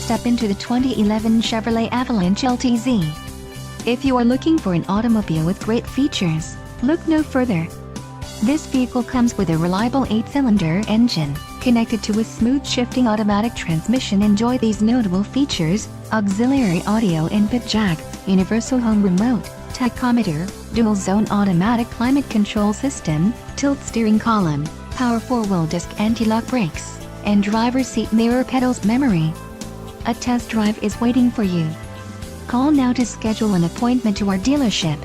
step into the 2011 Chevrolet Avalanche LTZ. If you are looking for an automobile with great features, look no further. This vehicle comes with a reliable 8-cylinder engine, connected to a smooth shifting automatic transmission. Enjoy these notable features: auxiliary audio input jack, universal home remote, tachometer, dual-zone automatic climate control system, tilt steering column, power 4-wheel disc anti-lock brakes, and driver's seat mirror pedals memory. A test drive is waiting for you. Call now to schedule an appointment to our dealership.